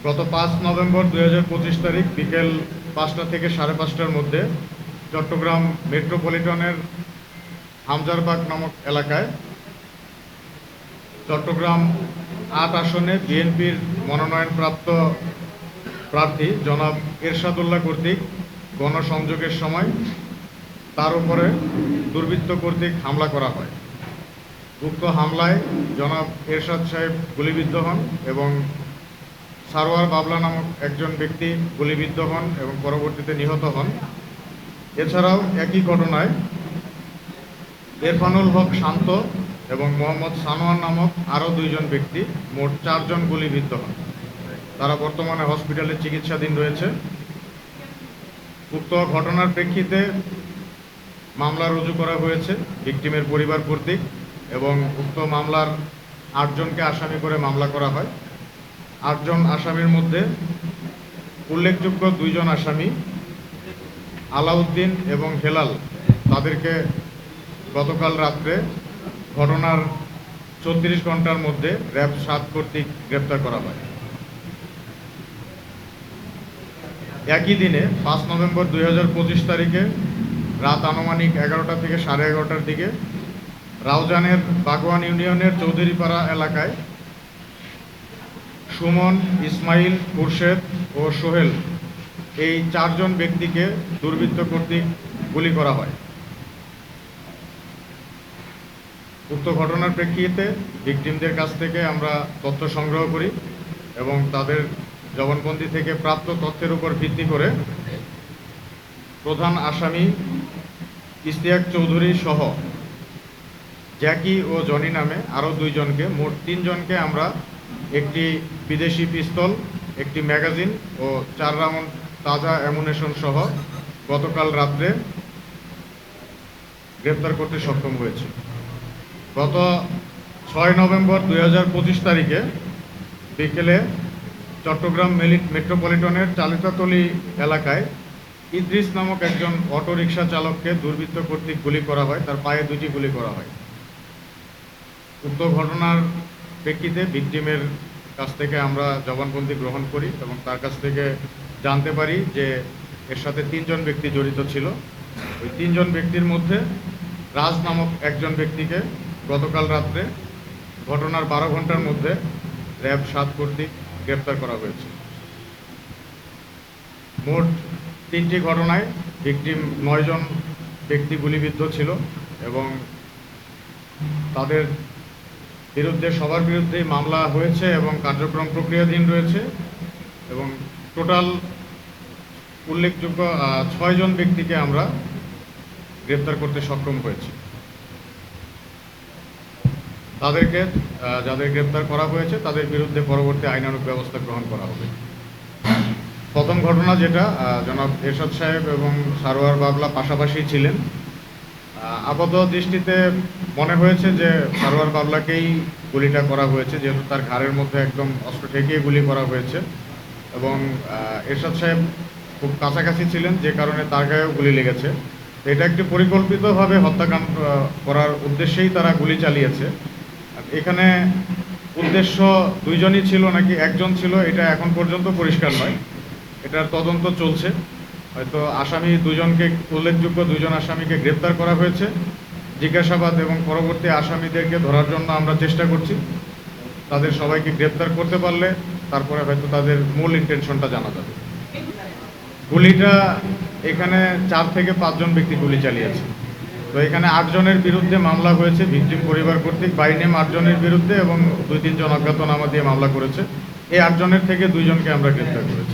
গত 5 নভেম্বর 2025 তারিখ বিকেল 5টা থেকে 5:30টার মধ্যে চট্টগ্রাম মেট্রোপলিটনের হামজারবাগ নামক এলাকায় চট্টগ্রাম 8 আসনে বিএনপির মনোনয়নপ্রাপ্ত প্রার্থী জনাব এরশাদুল্লাহ কর্তৃক গণসংযোগের সময় তার উপরে দুর্বৃত্ত কর্তৃক হামলা করা হয়। উক্ত হামলায় জনাব এরশাদ সাহেব গুলিবিদ্ধ হন এবং সারোয়ার বাবলা নামক একজন ব্যক্তি গুলিবিদ্ধ হন এবং পরবর্তীতে নিহত হন। এছাড়াও একই ঘটনায় ইরফানুল হক শান্ত এবং মোহাম্মদ সানোয়ার নামক আরও 2 জন ব্যক্তি, মোট 4 জন গুলিবিদ্ধ হন। তারা বর্তমানে হসপিটালে চিকিৎসাধীন রয়েছে। উক্ত ঘটনার প্রেক্ষিতে মামলা রুজু করা হয়েছে ভিকটিমের পরিবার কর্তৃক এবং উক্ত মামলার 8 জনকে আসামি করে মামলা করা হয়। 8 জন আসামির মধ্যে উল্লেখযোগ্য 2 জন আসামি আলাউদ্দিন এবং হেলাল, তাদেরকে গতকাল রাত্রে ঘটনার 34 ঘন্টার মধ্যে র্যাব 7 কর্তৃক গ্রেপ্তার করা হয়। একই দিনে 5 নভেম্বর 2025 তারিখে রাত আনুমানিক 11টা থেকে 11:30টার দিকে রাউজানের বাগওয়ান ইউনিয়নের চৌধুরীপাড়া এলাকায় সুমন, ইসমাইল, খুরশেদ ও সোহেল এই 4 জন ব্যক্তিকে দুর্বৃত্ত কর্তৃক গুলি করা হয়। উক্ত ঘটনার প্রেক্ষিতে ভিকটিমদের কাছ থেকে আমরা তথ্য সংগ্রহ করি এবং তাদের জবানবন্দি থেকে প্রাপ্ত তথ্যের উপর ভিত্তি করে প্রধান আসামি ইশতিয়াক চৌধুরী সহ জ্যাকি ও জনি নামে আরও 2 জনকে, মোট 3 জনকে আমরা একটি বিদেশি পিস্তল, একটি ম্যাগাজিন ও 4 রাউন্ড তাজা অ্যামুনেশন সহ গতকাল রাত্রে গ্রেপ্তার করতে সক্ষম হয়েছে। গত 6 নভেম্বর 2025 তারিখে বিকেলে চট্টগ্রাম মেট্রোপলিটনের চালিতাতলী এলাকায় ইদ্রিস নামক একজন অটোরিকশা চালককে দুর্বৃত্ত কর্তৃক গুলি করা হয়, তার পায়ে 2টি গুলি করা হয়। উক্ত ঘটনার প্রেক্ষিতে ভিকটিমের কাছ থেকে আমরা জবানবন্দি গ্রহণ করি এবং তার কাছ থেকে জানতে পারি যে এর সাথে 3 জন ব্যক্তি জড়িত ছিল। ওই 3 জন ব্যক্তির মধ্যে রাজ নামক একজন ব্যক্তিকে গতকাল রাত্রে ঘটনার 12 ঘন্টার মধ্যে র্যাব 7 কর্তৃক গ্রেপ্তার করা হয়েছে। মোট 3টি ঘটনায় ভিকটিম 9 জন ব্যক্তি গুলিবিদ্ধ ছিল এবং তাদের বিরুদ্ধে সবার বিরুদ্ধেই মামলা হয়েছে এবং কার্যক্রম প্রক্রিয়াধীন রয়েছে এবং টোটাল উল্লেখযোগ্য 6 জন ব্যক্তিকে আমরা গ্রেপ্তার করতে সক্ষম হয়েছি। তাদেরকে যাদের গ্রেপ্তার করা হয়েছে তাদের বিরুদ্ধে পরবর্তী আইনানুগ ব্যবস্থা গ্রহণ করা হবে। প্রথম ঘটনা যেটা, জনাব এরশাদ সাহেব এবং সারোয়ার বাবলা পাশাপাশি ছিলেন। আপাত দৃষ্টিতে মনে হয়েছে যে সারোয়ার বাবলাকেই গুলিটা করা হয়েছে, যেহেতু তার ঘাড়ের মধ্যে একদম অস্ত্র ঠেকিয়ে গুলি করা হয়েছে এবং এরশাদ সাহেব খুব কাছাকাছি ছিলেন, যে কারণে তার গায়েও গুলি লেগেছে। এটা একটি পরিকল্পিতভাবে হত্যাকাণ্ড করার উদ্দেশ্যেই তারা গুলি চালিয়েছে। এখানে উদ্দেশ্য 2 জনই ছিল নাকি 1 জন ছিল এটা এখন পর্যন্ত পরিষ্কার নয়, এটার তদন্ত চলছে। হয়তো আসামি 2 জনকে, উল্লেখযোগ্য 2 জন আসামিকে গ্রেপ্তার করা হয়েছে। জিজ্ঞাসাবাদ এবং পরবর্তী আসামিদেরকে ধরার জন্য আমরা চেষ্টা করছি। তাদের সবাইকে গ্রেপ্তার করতে পারলে তারপরে হয়তো তাদের মূল ইন্টেনশনটা জানা যাবে। গুলিটা এখানে 4 থেকে 5 জন ব্যক্তি গুলি চালিয়েছে। তো এখানে 8 জনের বিরুদ্ধে মামলা হয়েছে ভিকটিম পরিবার কর্তৃক, বাই নেম 8 জনের বিরুদ্ধে এবং 2-3 জন অজ্ঞাতনামা দিয়ে মামলা করেছে। এই 8 জনের থেকে 2 জনকে আমরা গ্রেপ্তার করেছি।